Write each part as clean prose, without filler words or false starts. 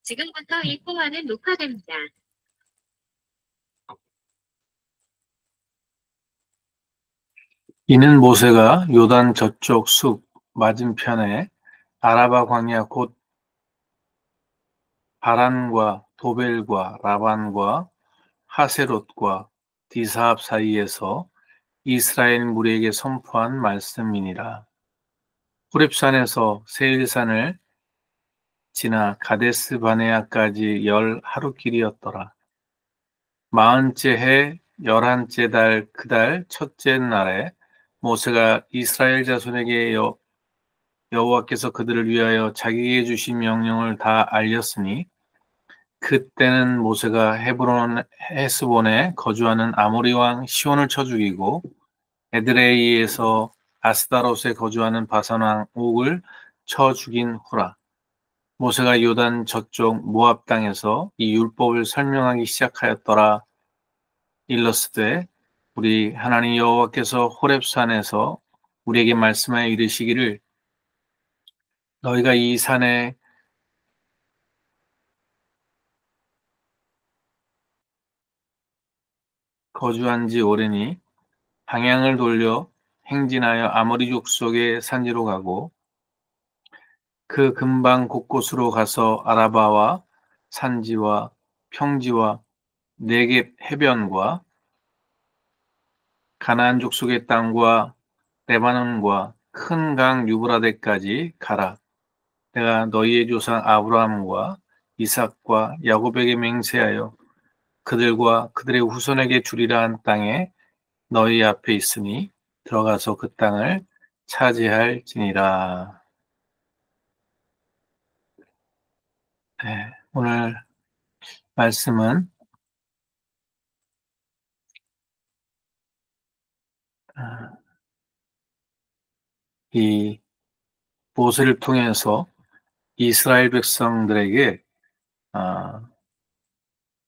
지금부터 이 통화는 녹화됩니다. 이는 모세가 요단 저쪽 숲 맞은편에 아라바 광야 곧 바란과 도벨과 라반과 하세롯과 디사합 사이에서 이스라엘 무리에게 선포한 말씀이니라. 호렙산에서 세일산을 지나 가데스 바네아까지 10하루길이었더라. 40째 해 11째 달 그 달 첫째 날에 모세가 이스라엘 자손에게 여호와께서 그들을 위하여 자기에게 주신 명령을 다 알렸으니 그때는 모세가 헤브론 헤스본에 거주하는 아모리 왕 시온을 쳐 죽이고 에드레이에서 아스다롯에 거주하는 바산 왕 옥을 쳐 죽인 후라. 모세가 요단 저쪽 모압 땅에서 이 율법을 설명하기 시작하였더라. 일러스되 우리 하나님 여호와께서 호렙산에서 우리에게 말씀하여 이르시기를 너희가 이 산에 거주한 지 오래니 방향을 돌려 행진하여 아모리 족속의 산지로 가고 그 근방 곳곳으로 가서 아라바와 산지와 평지와 네겝 해변과 가나안 족속의 땅과 레바논과 큰 강 유브라데까지 가라. 내가 너희의 조상 아브라함과 이삭과 야곱에게 맹세하여 그들과 그들의 후손에게 주리라 한 땅에 너희 앞에 있으니 들어가서 그 땅을 차지할지니라. 네, 오늘 말씀은 이 모세를 통해서 이스라엘 백성들에게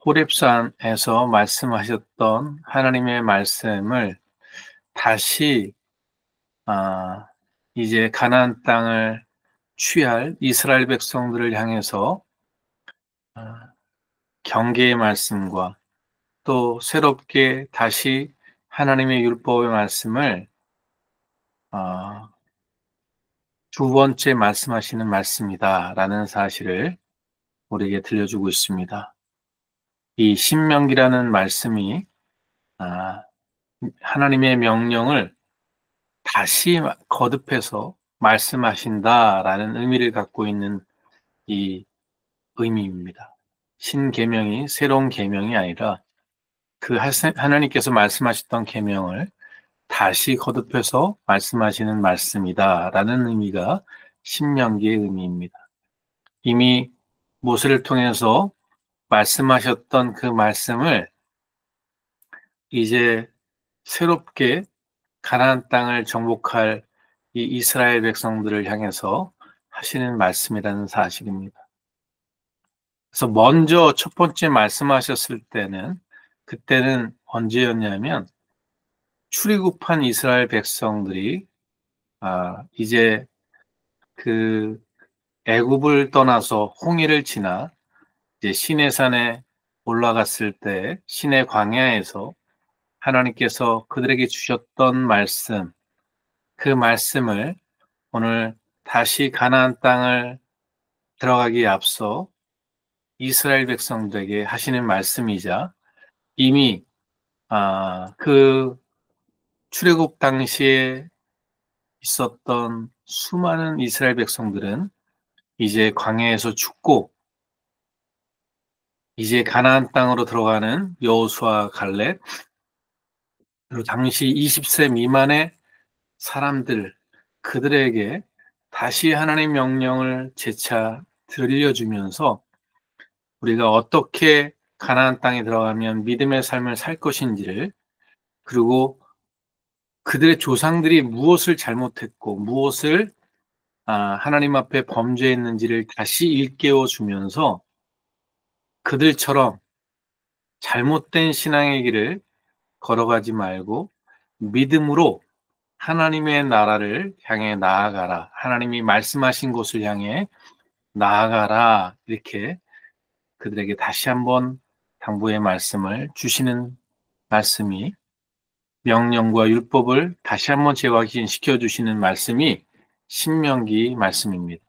호렙산에서 말씀하셨던 하나님의 말씀을 다시 이제 가나안 땅을 취할 이스라엘 백성들을 향해서 경계의 말씀과 또 새롭게 다시 하나님의 율법의 말씀을 두 번째 말씀하시는 말씀이다라는 사실을 우리에게 들려주고 있습니다. 이 신명기라는 말씀이 하나님의 명령을 다시 거듭해서 말씀하신다라는 의미를 갖고 있는 이 의미입니다. 신계명이 새로운 계명이 아니라 그 하나님께서 말씀하셨던 계명을 다시 거듭해서 말씀하시는 말씀이다라는 의미가 신명기의 의미입니다. 이미 모세를 통해서 말씀하셨던 그 말씀을 이제 새롭게 가나안 땅을 정복할 이 이스라엘 백성들을 향해서 하시는 말씀이라는 사실입니다. 그래서 먼저 첫 번째 말씀하셨을 때는 그때는 언제였냐면 출애굽한 이스라엘 백성들이 이제 그 애굽을 떠나서 홍해를 지나 이제 시내산에 올라갔을 때 시내 광야에서 하나님께서 그들에게 주셨던 말씀, 그 말씀을 오늘 다시 가나안 땅을 들어가기에 앞서 이스라엘 백성들에게 하시는 말씀이자 이미 그 출애굽 당시에 있었던 수많은 이스라엘 백성들은 이제 광야에서 죽고 이제 가나안 땅으로 들어가는 여호수아 갈렙 그리고 당시 20세 미만의 사람들 그들에게 다시 하나님의 명령을 재차 들려주면서 우리가 어떻게 가나안 땅에 들어가면 믿음의 삶을 살 것인지를 그리고 그들의 조상들이 무엇을 잘못했고 무엇을 하나님 앞에 범죄했는지를 다시 일깨워 주면서 그들처럼 잘못된 신앙의 길을 걸어가지 말고 믿음으로 하나님의 나라를 향해 나아가라. 하나님이 말씀하신 곳을 향해 나아가라. 이렇게 그들에게 다시 한번 당부의 말씀을 주시는 말씀이, 명령과 율법을 다시 한번 재확인시켜 주시는 말씀이 신명기 말씀입니다.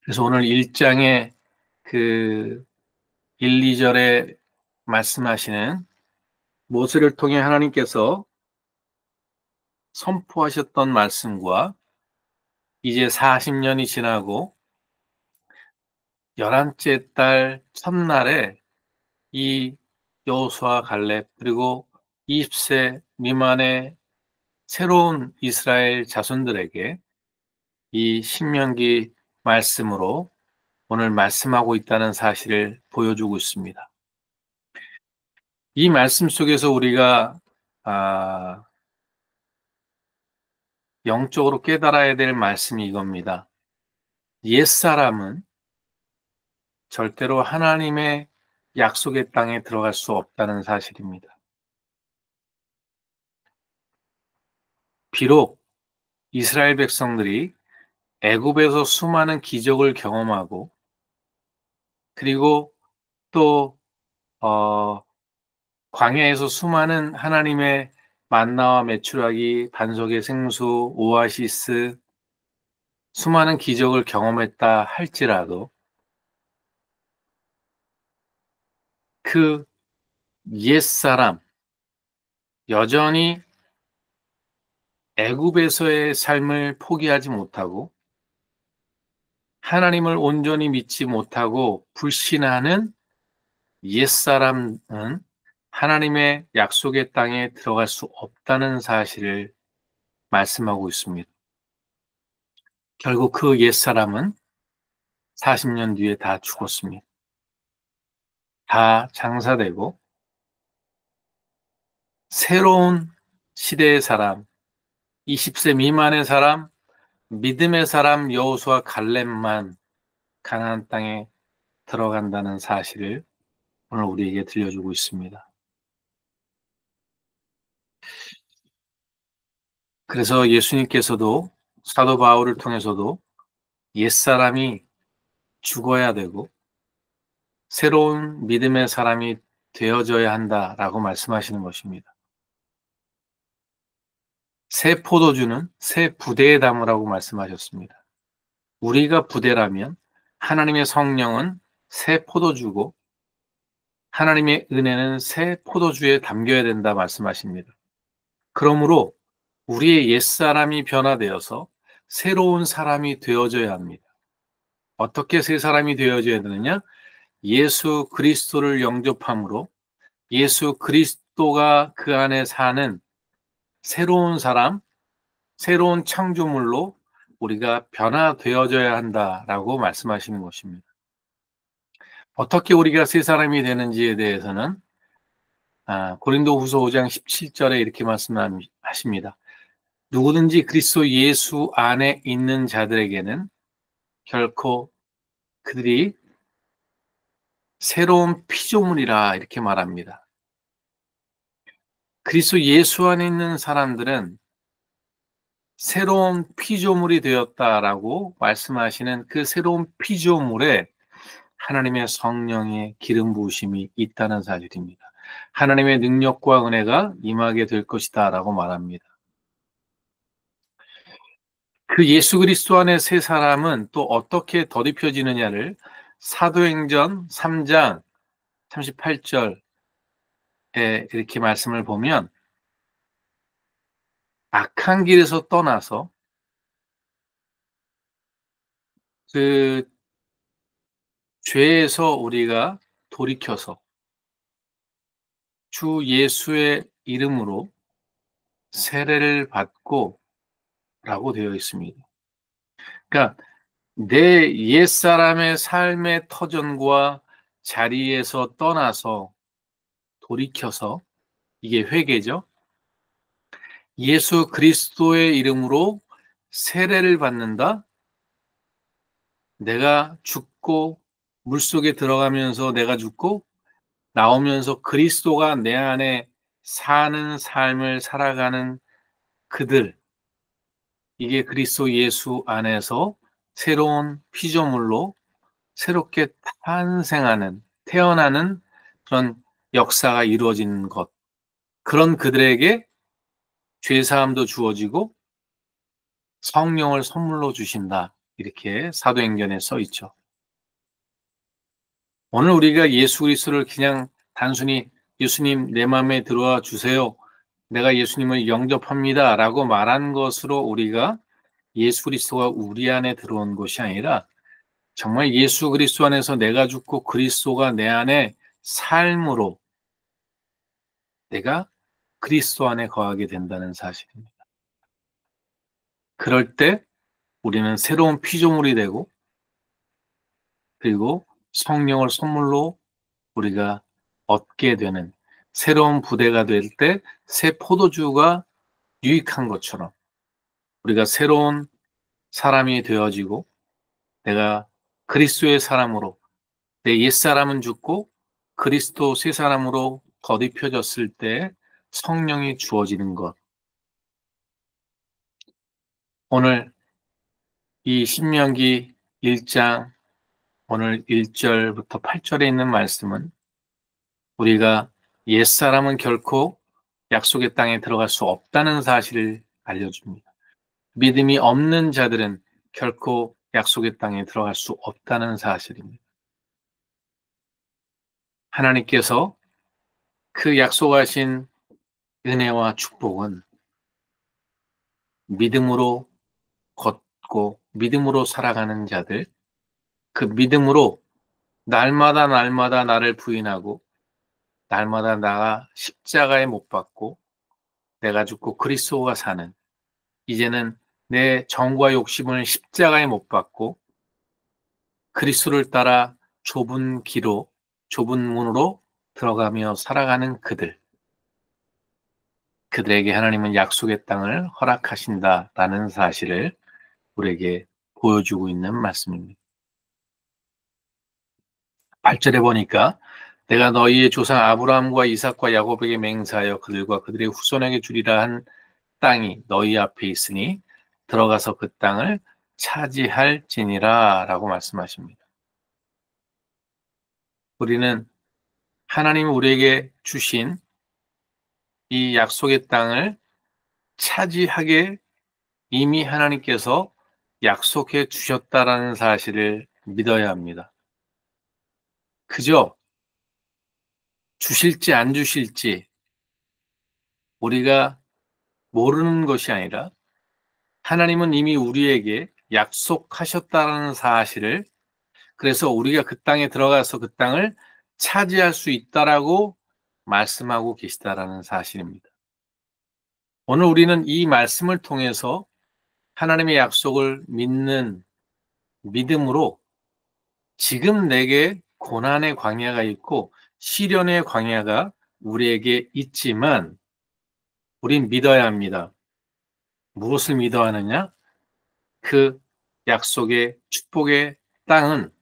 그래서 오늘 1장의 그 1, 2절에 말씀하시는 모세를 통해 하나님께서 선포하셨던 말씀과 이제 40년이 지나고 11째 달 첫날에 이 여호수아 갈렙 그리고 20세 미만의 새로운 이스라엘 자손들에게 이 신명기 말씀으로 오늘 말씀하고 있다는 사실을 보여주고 있습니다. 이 말씀 속에서 우리가 영적으로 깨달아야 될 말씀이 이겁니다. 옛사람은 절대로 하나님의 약속의 땅에 들어갈 수 없다는 사실입니다. 비록 이스라엘 백성들이 애굽에서 수많은 기적을 경험하고 그리고 또 광야에서 수많은 하나님의 만나와 메추라기, 반석의 생수, 오아시스, 수많은 기적을 경험했다 할지라도 그 옛사람, 여전히 애굽에서의 삶을 포기하지 못하고 하나님을 온전히 믿지 못하고 불신하는 옛사람은 하나님의 약속의 땅에 들어갈 수 없다는 사실을 말씀하고 있습니다. 결국 그 옛사람은 40년 뒤에 다 죽었습니다. 다 장사되고 새로운 시대의 사람, 20세 미만의 사람, 믿음의 사람 여호수아 갈렙만 가나안 땅에 들어간다는 사실을 오늘 우리에게 들려주고 있습니다. 그래서 예수님께서도 사도 바울을 통해서도 옛사람이 죽어야 되고 새로운 믿음의 사람이 되어져야 한다라고 말씀하시는 것입니다. 새 포도주는 새 부대에 담으라고 말씀하셨습니다. 우리가 부대라면 하나님의 성령은 새 포도주고 하나님의 은혜는 새 포도주에 담겨야 된다 말씀하십니다. 그러므로 우리의 옛사람이 변화되어서 새로운 사람이 되어져야 합니다. 어떻게 새 사람이 되어져야 되느냐? 예수 그리스도를 영접함으로 예수 그리스도가 그 안에 사는 새로운 사람, 새로운 창조물로 우리가 변화되어져야 한다라고 말씀하시는 것입니다. 어떻게 우리가 새 사람이 되는지에 대해서는 고린도후서 5장 17절에 이렇게 말씀하십니다. 누구든지 그리스도 예수 안에 있는 자들에게는 결코 그들이 새로운 피조물이라 이렇게 말합니다. 그리스도 예수 안에 있는 사람들은 새로운 피조물이 되었다라고 말씀하시는 그 새로운 피조물에 하나님의 성령의 기름 부으심이 있다는 사실입니다. 하나님의 능력과 은혜가 임하게 될 것이다 라고 말합니다. 그 예수 그리스도 안에 새 사람은 또 어떻게 덧입혀지느냐를 사도행전 3장 38절에 이렇게 말씀을 보면 악한 길에서 떠나서 그 죄에서 우리가 돌이켜서 주 예수의 이름으로 세례를 받고 라고 되어 있습니다. 그러니까 내 옛사람의 삶의 터전과 자리에서 떠나서 돌이켜서 이게 회개죠. 예수 그리스도의 이름으로 세례를 받는다. 내가 죽고 물속에 들어가면서 내가 죽고 나오면서 그리스도가 내 안에 사는 삶을 살아가는 그들, 이게 그리스도 예수 안에서 새로운 피조물로 새롭게 탄생하는, 태어나는 그런 역사가 이루어지는 것. 그런 그들에게 죄사함도 주어지고 성령을 선물로 주신다. 이렇게 사도행전에 써 있죠. 오늘 우리가 예수 그리스도를 그냥 단순히 예수님 내 마음에 들어와 주세요. 내가 예수님을 영접합니다. 라고 말한 것으로 우리가 예수 그리스도가 우리 안에 들어온 것이 아니라 정말 예수 그리스도 안에서 내가 죽고 그리스도가 내 안에 삶으로 내가 그리스도 안에 거하게 된다는 사실입니다. 그럴 때 우리는 새로운 피조물이 되고 그리고 성령을 선물로 우리가 얻게 되는 새로운 부대가 될 때 새 포도주가 유익한 것처럼 우리가 새로운 사람이 되어지고 내가 그리스도의 사람으로 내 옛사람은 죽고 그리스도 새 사람으로 덧입혀졌을 때 성령이 주어지는 것. 오늘 이 신명기 1장 오늘 1절부터 8절에 있는 말씀은 우리가 옛사람은 결코 약속의 땅에 들어갈 수 없다는 사실을 알려줍니다. 믿음이 없는 자들은 결코 약속의 땅에 들어갈 수 없다는 사실입니다. 하나님께서 그 약속하신 은혜와 축복은 믿음으로 걷고 믿음으로 살아가는 자들, 그 믿음으로 날마다 나를 부인하고 날마다 나가 십자가에 못 박고 내가 죽고 그리스도가 사는 이제는 내 정과 욕심을 십자가에 못 박고 그리스도를 따라 좁은 길로 좁은 문으로 들어가며 살아가는 그들에게 하나님은 약속의 땅을 허락하신다라는 사실을 우리에게 보여주고 있는 말씀입니다. 8절에 보니까 내가 너희의 조상 아브라함과 이삭과 야곱에게 맹세하여 그들과 그들의 후손에게 주리라 한 땅이 너희 앞에 있으니 들어가서 그 땅을 차지할지니라 라고 말씀하십니다. 우리는 하나님이 우리에게 주신 이 약속의 땅을 차지하게 이미 하나님께서 약속해 주셨다라는 사실을 믿어야 합니다. 그저 주실지 안 주실지 우리가 모르는 것이 아니라 하나님은 이미 우리에게 약속하셨다는 사실을 그래서 우리가 그 땅에 들어가서 그 땅을 차지할 수 있다라고 말씀하고 계시다라는 사실입니다. 오늘 우리는 이 말씀을 통해서 하나님의 약속을 믿는 믿음으로 지금 내게 고난의 광야가 있고 시련의 광야가 우리에게 있지만 우린 믿어야 합니다. 무엇을 믿어야 하느냐? 그 약속의 축복의 땅은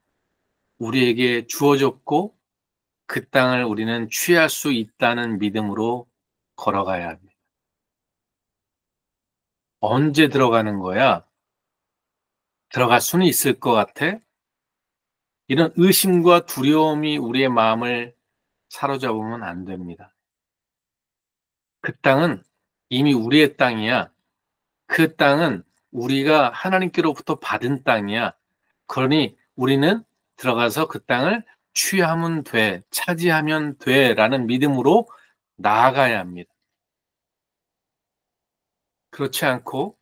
우리에게 주어졌고 그 땅을 우리는 취할 수 있다는 믿음으로 걸어가야 합니다. 언제 들어가는 거야? 들어갈 수는 있을 것 같아? 이런 의심과 두려움이 우리의 마음을 사로잡으면 안 됩니다. 그 땅은 이미 우리의 땅이야. 그 땅은 우리가 하나님께로부터 받은 땅이야. 그러니 우리는 들어가서 그 땅을 취하면 돼, 차지하면 돼 라는 믿음으로 나아가야 합니다. 그렇지 않고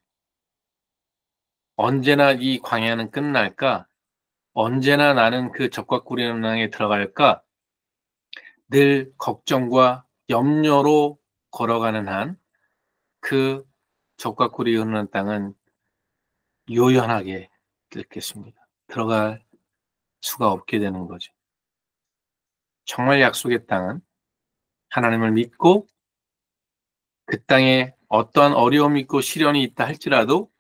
언제나 이 광야는 끝날까? 언제나 나는 그 적과꾸리는 땅에 들어갈까? 늘 걱정과 염려로 걸어가는 한 그 적과꾸리 흐르는 땅은 요연하게 겠습니다. 들어갈 수가 없게 되는 거죠. 정말 약속의 땅은 하나님을 믿고 그 땅에 어떠한 어려움이 있고 시련이 있다 할지라도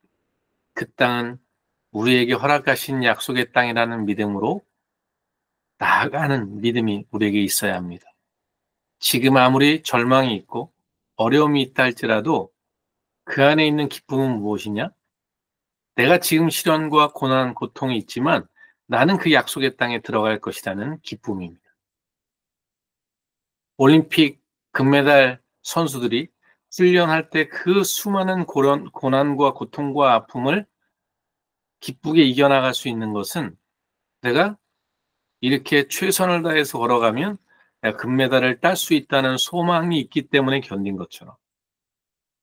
그 땅은 우리에게 허락하신 약속의 땅이라는 믿음으로 나아가는 믿음이 우리에게 있어야 합니다. 지금 아무리 절망이 있고 어려움이 있다 할지라도 그 안에 있는 기쁨은 무엇이냐? 내가 지금 시련과 고난, 고통이 있지만 나는 그 약속의 땅에 들어갈 것이라는 기쁨입니다. 올림픽 금메달 선수들이 훈련할 때 그 수많은 고난과 고통과 아픔을 기쁘게 이겨나갈 수 있는 것은 내가 이렇게 최선을 다해서 걸어가면 내가 금메달을 딸 수 있다는 소망이 있기 때문에 견딘 것처럼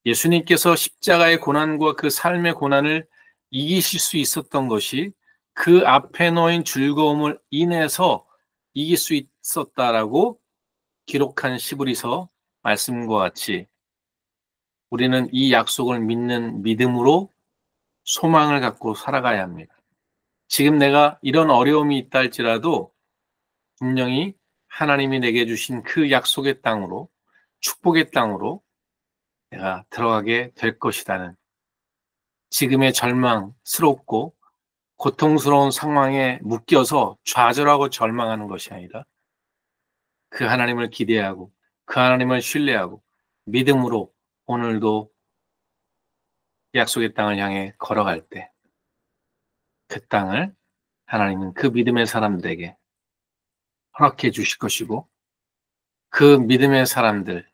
예수님께서 십자가의 고난과 그 삶의 고난을 이기실 수 있었던 것이 그 앞에 놓인 즐거움을 인해서 이길 수 있었다라고 기록한 시브리서 말씀과 같이 우리는 이 약속을 믿는 믿음으로 소망을 갖고 살아가야 합니다. 지금 내가 이런 어려움이 있다 할지라도 분명히 하나님이 내게 주신 그 약속의 땅으로, 축복의 땅으로 내가 들어가게 될 것이라는 지금의 절망스럽고 고통스러운 상황에 묶여서 좌절하고 절망하는 것이 아니라 그 하나님을 기대하고 그 하나님을 신뢰하고 믿음으로 오늘도 약속의 땅을 향해 걸어갈 때 그 땅을 하나님은 그 믿음의 사람들에게 허락해 주실 것이고 그 믿음의 사람들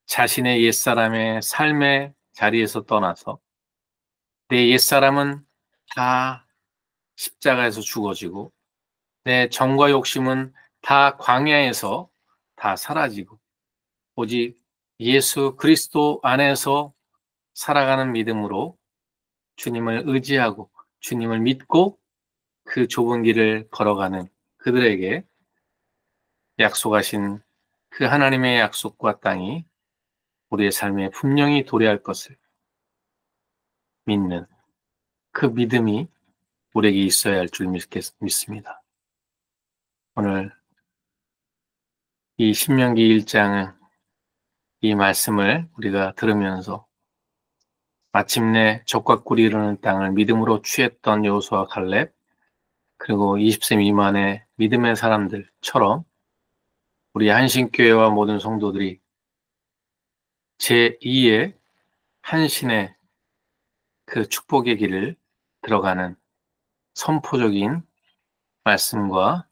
자신의 옛사람의 삶의 자리에서 떠나서 내 옛사람은 다 십자가에서 죽어지고 내 정과 욕심은 다 광야에서 다 사라지고 오직 예수 그리스도 안에서 살아가는 믿음으로 주님을 의지하고 주님을 믿고 그 좁은 길을 걸어가는 그들에게 약속하신 그 하나님의 약속과 땅이 우리의 삶에 분명히 도래할 것을 믿는 그 믿음이 우리에게 있어야 할 줄 믿습니다. 오늘 이 신명기 1장은 이 말씀을 우리가 들으면서 마침내 적과 꿀이 흐르는 땅을 믿음으로 취했던 여호수아 갈렙 그리고 20세 미만의 믿음의 사람들처럼 우리 한신교회와 모든 성도들이 제2의 한신의 그 축복의 길을 들어가는 선포적인 말씀과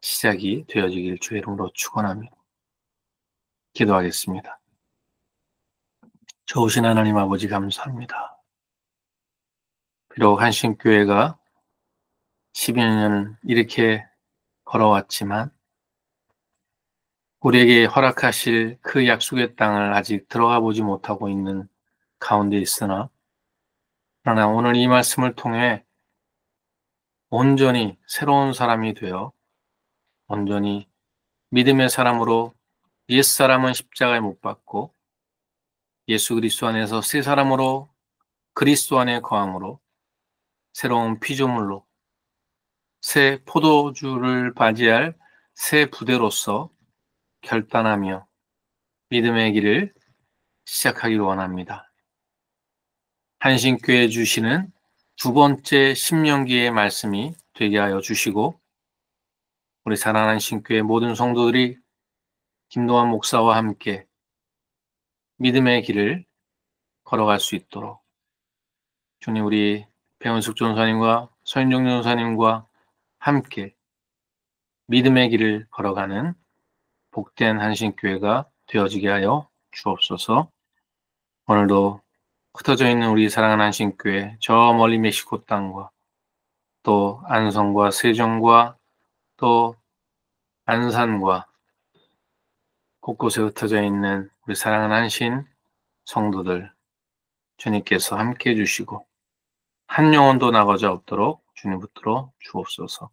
시작이 되어지길 주의 이름으로 축원합니다. 기도하겠습니다. 좋으신 하나님 아버지 감사합니다. 비록 한신교회가 10여 년 이렇게 걸어왔지만 우리에게 허락하실 그 약속의 땅을 아직 들어가 보지 못하고 있는 가운데 있으나 그러나 오늘 이 말씀을 통해 온전히 새로운 사람이 되어 온전히 믿음의 사람으로 옛사람은 십자가에 못 박고 예수 그리스도 안에서 새 사람으로 그리스도 안에 거함으로 새로운 피조물로 새 포도주를 맞이할 새 부대로서 결단하며 믿음의 길을 시작하기를 원합니다. 한신교회 주시는 두 번째 신명기의 말씀이 되게 하여 주시고 우리 사랑하는 한신교회 모든 성도들이 김동환 목사와 함께 믿음의 길을 걸어갈 수 있도록 주님 우리 배은숙 전사님과 서인종 전사님과 함께 믿음의 길을 걸어가는 복된 한신교회가 되어지게 하여 주옵소서. 오늘도 흩어져 있는 우리 사랑하는 한신교회 저 멀리 멕시코 땅과 또 안성과 세종과 또 안산과 곳곳에 흩어져 있는 우리 사랑하는 한신 성도들 주님께서 함께 해주시고 한 영혼도 나가지 없도록 주님 붙들어 주옵소서.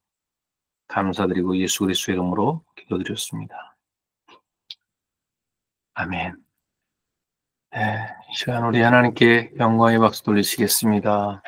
감사드리고 예수 그리스도의 이름으로 기도드렸습니다. 아멘. 네, 이 시간 우리 하나님께 영광의 박수 돌리시겠습니다.